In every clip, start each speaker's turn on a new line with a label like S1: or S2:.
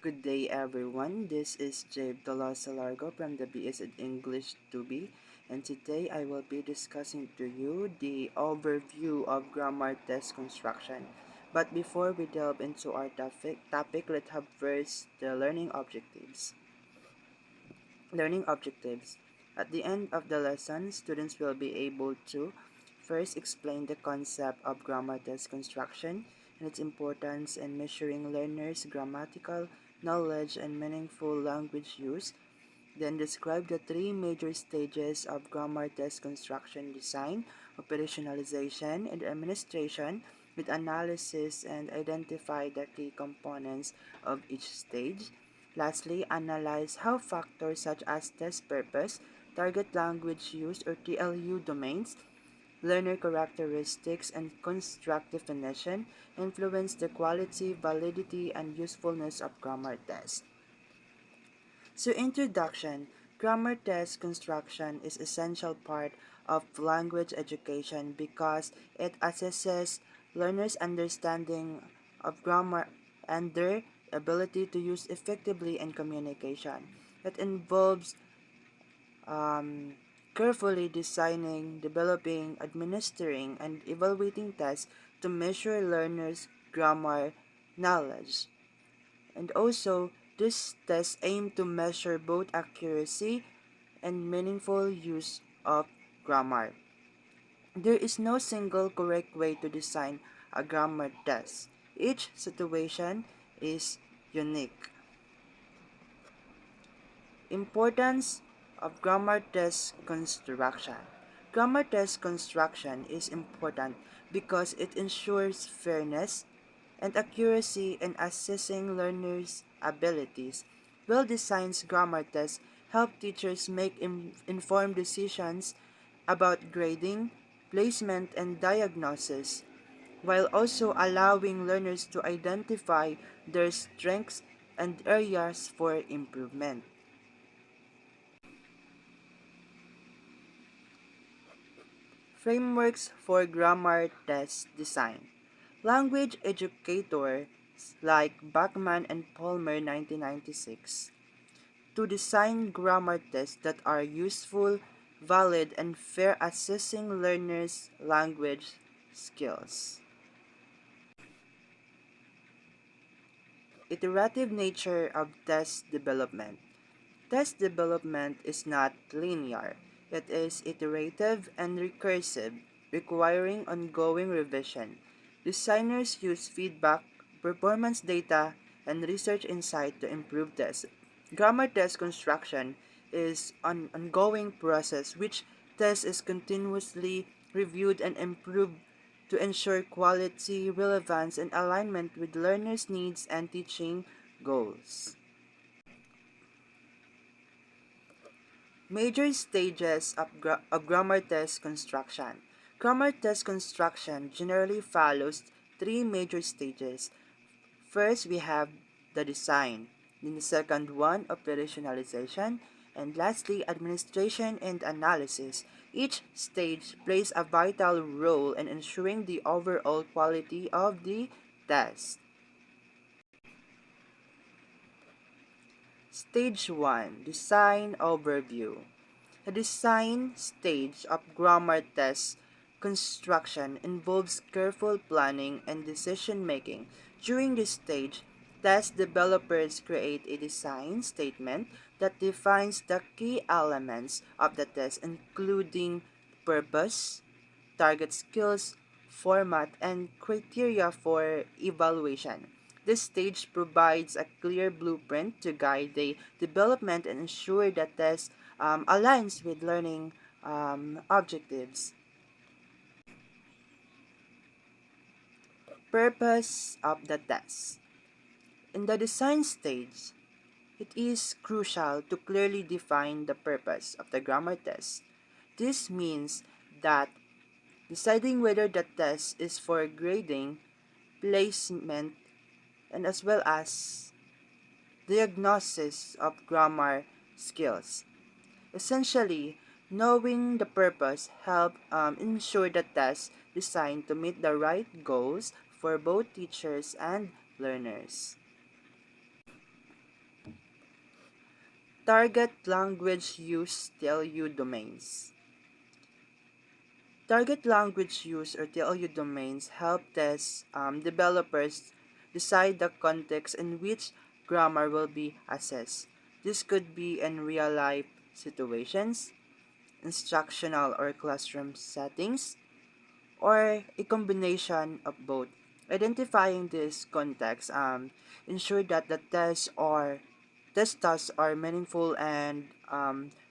S1: Good day, everyone. This is Jabe Tolosa Largo from the BS in English 2B, and today I will be discussing to you the overview of grammar test construction. But before we delve into our topic let's have first the learning objectives. Learning objectives. At the end of the lesson, students will be able to first explain the concept of grammar test construction and its importance in measuring learners' grammatical knowledge and meaningful language use, then describe the three major stages of grammar test construction: design, operationalization, and administration, with analysis and identify the key components of each stage. Lastly, analyze how factors such as test purpose, target language use or TLU domains, learner characteristics, and construct definition influence the quality, validity, and usefulness of grammar tests. So introduction, grammar test construction is essential part of language education because it assesses learners' understanding of grammar and their ability to use effectively in communication. It involves um, carefully designing, developing, administering, and evaluating tests to measure learners' grammar knowledge. And also, this test aim to measure both accuracy and meaningful use of grammar. There is no single correct way to design a grammar test. Each situation is unique. Importance of grammar test construction. Grammar test construction is important because it ensures fairness and accuracy in assessing learners' abilities. Well-designed grammar tests help teachers make informed decisions about grading, placement, and diagnosis, while also allowing learners to identify their strengths and areas for improvement. Frameworks for grammar test design. Language educators like Bachman and Palmer 1996 to design grammar tests that are useful, valid, and fair assessing learners' language skills. Iterative nature of test development. Test development is not linear. It is iterative and recursive, requiring ongoing revision. Designers use feedback, performance data, and research insight to improve tests. Grammar test construction is an ongoing process which test is continuously reviewed and improved to ensure quality, relevance, and alignment with learners' needs and teaching goals. Major stages of grammar test construction. Grammar test construction generally follows three major stages. First, we have the design. Then the second one, operationalization. And lastly, administration and analysis. Each stage plays a vital role in ensuring the overall quality of the test. Stage 1, Design Overview. The design stage of grammar test construction involves careful planning and decision making. During this stage, test developers create a design statement that defines the key elements of the test, including purpose, target skills, format, and criteria for evaluation. This stage provides a clear blueprint to guide the development and ensure that test aligns with learning objectives. Purpose of the test. In the design stage, it is crucial to clearly define the purpose of the grammar test. This means that deciding whether the test is for grading, placement, and as well as diagnosis of grammar skills. Essentially, knowing the purpose help ensure the test designed to meet the right goals for both teachers and learners. Target language use TLU domains. Target language use or TLU domains help test developers decide the context in which grammar will be assessed. This could be in real life situations, instructional or classroom settings, or a combination of both. Identifying this context ensure that the test tasks are meaningful and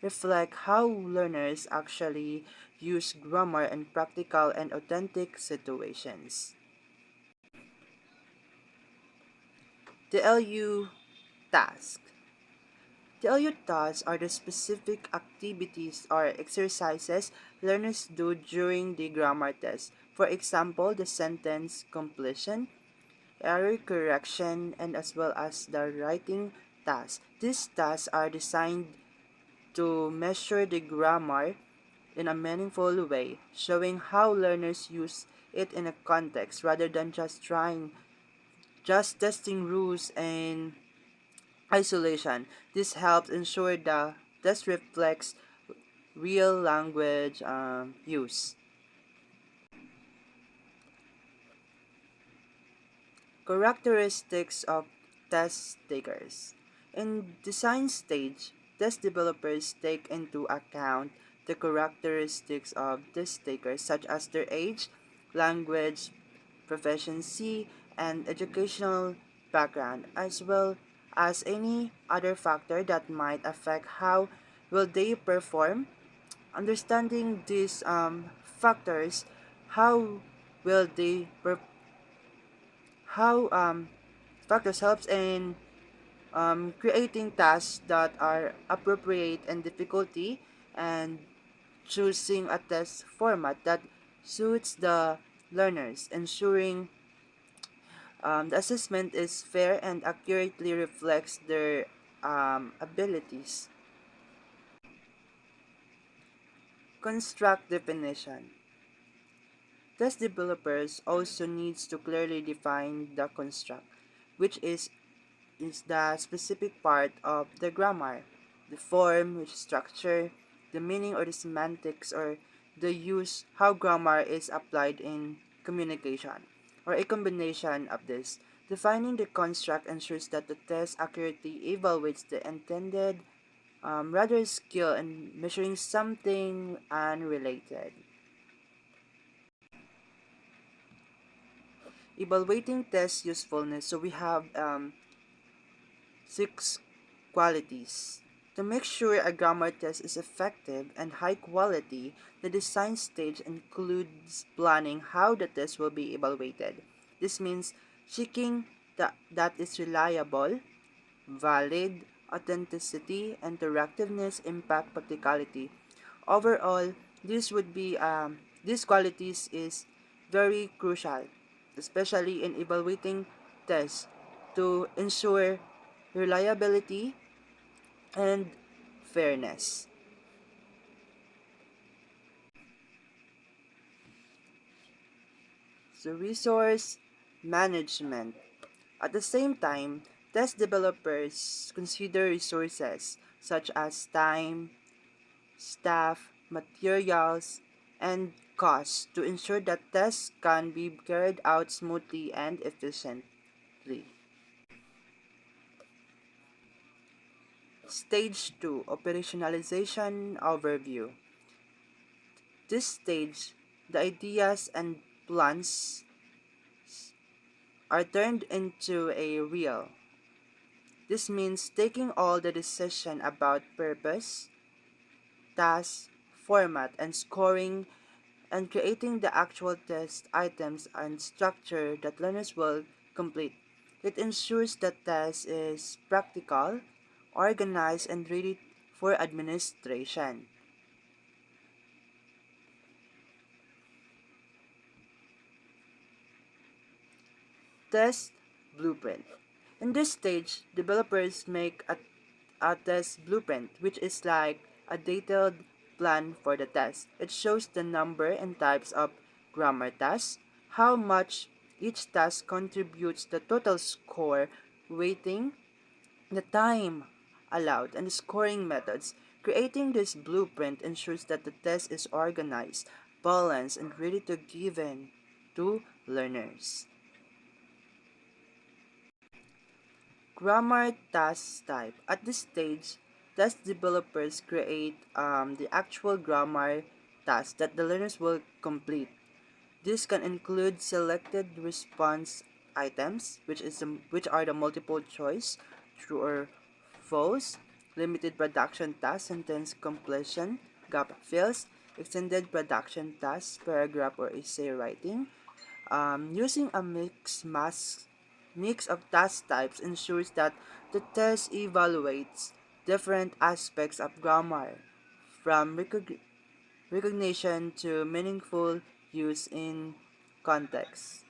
S1: reflect how learners actually use grammar in practical and authentic situations. The LU task. The LU tasks are the specific activities or exercises learners do during the grammar test. For example, the sentence completion, error correction, and as well as the writing task. These tasks are designed to measure the grammar in a meaningful way, showing how learners use it in a context rather than just testing rules in isolation. This helps ensure the test reflects real language use. Characteristics of test takers. In design stage, test developers take into account the characteristics of test takers such as their age, language, proficiency, and educational background, as well as any other factor that might affect how will they perform. Understanding these factors, how will they per- how factors helps in creating tasks that are appropriate and difficulty, and choosing a test format that suits the learners, ensuring the assessment is fair and accurately reflects their abilities. Construct definition. Test developers also needs to clearly define the construct, which is the specific part of the grammar, the form, which is structure, the meaning or the semantics or the use, how grammar is applied in communication, or a combination of this. Defining the construct ensures that the test accurately evaluates the intended rather skill in measuring something unrelated. Evaluating test usefulness. So we have six qualities. To make sure a grammar test is effective and high quality, the design stage includes planning how the test will be evaluated. This means checking that it's reliable, valid, authenticity, interactiveness, impact, practicality. Overall, these qualities is very crucial, especially in evaluating tests to ensure reliability and fairness. So resource management. At the same time, test developers consider resources such as time, staff, materials, and costs to ensure that tests can be carried out smoothly and efficiently. Stage 2, Operationalization Overview. This stage, the ideas and plans are turned into a real. This means taking all the decision about purpose, task, format, and scoring, and creating the actual test items and structure that learners will complete. It ensures that test is practical, organized, and ready for administration. Test blueprint. In this stage, developers make a test blueprint, which is like a detailed plan for the test. It shows the number and types of grammar tasks, how much each task contributes the total score, weighting, the time, aloud, and scoring methods. Creating this blueprint ensures that the test is organized, balanced, and ready to given to learners. Grammar task type. At this stage, test developers create the actual grammar task that the learners will complete. This can include selected response items, which are the multiple choice, true or false, limited production task, sentence completion, gap fills, extended production task, paragraph or essay writing. Using a mix of task types ensures that the test evaluates different aspects of grammar, from recognition to meaningful use in context.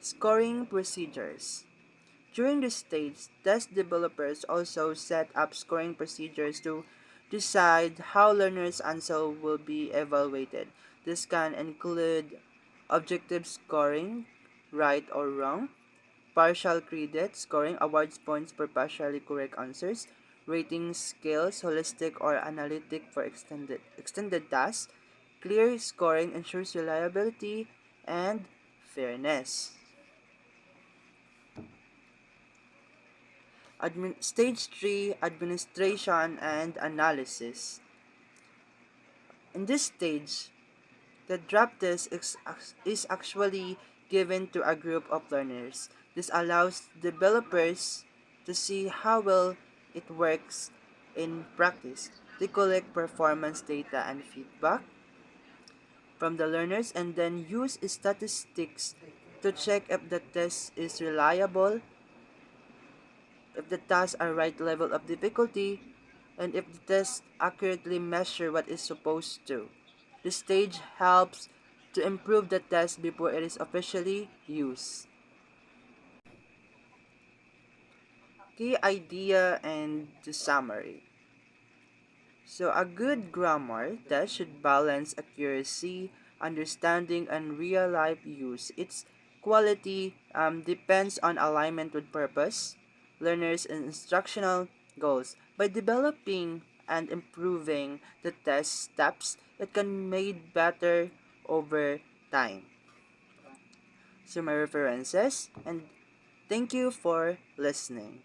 S1: Scoring procedures. During this stage, test developers also set up scoring procedures to decide how learners' answer will be evaluated. This can include objective scoring, right or wrong, partial credit scoring awards points for partially correct answers, rating scales, holistic or analytic for extended tasks. Clear scoring ensures reliability and fairness. Stage 3, administration and analysis. In this stage, the draft test is actually given to a group of learners. This allows developers to see how well it works in practice. They collect performance data and feedback from the learners and then use statistics to check if the test is reliable, if the tasks are right level of difficulty, and if the test accurately measure what is supposed to. This stage helps to improve the test before it is officially used. Key idea and the summary. So a good grammar test should balance accuracy, understanding, and real-life use. Its quality depends on alignment with purpose, learners, and instructional goals. By developing and improving the test steps, it can be made better over time. So my references, and thank you for listening.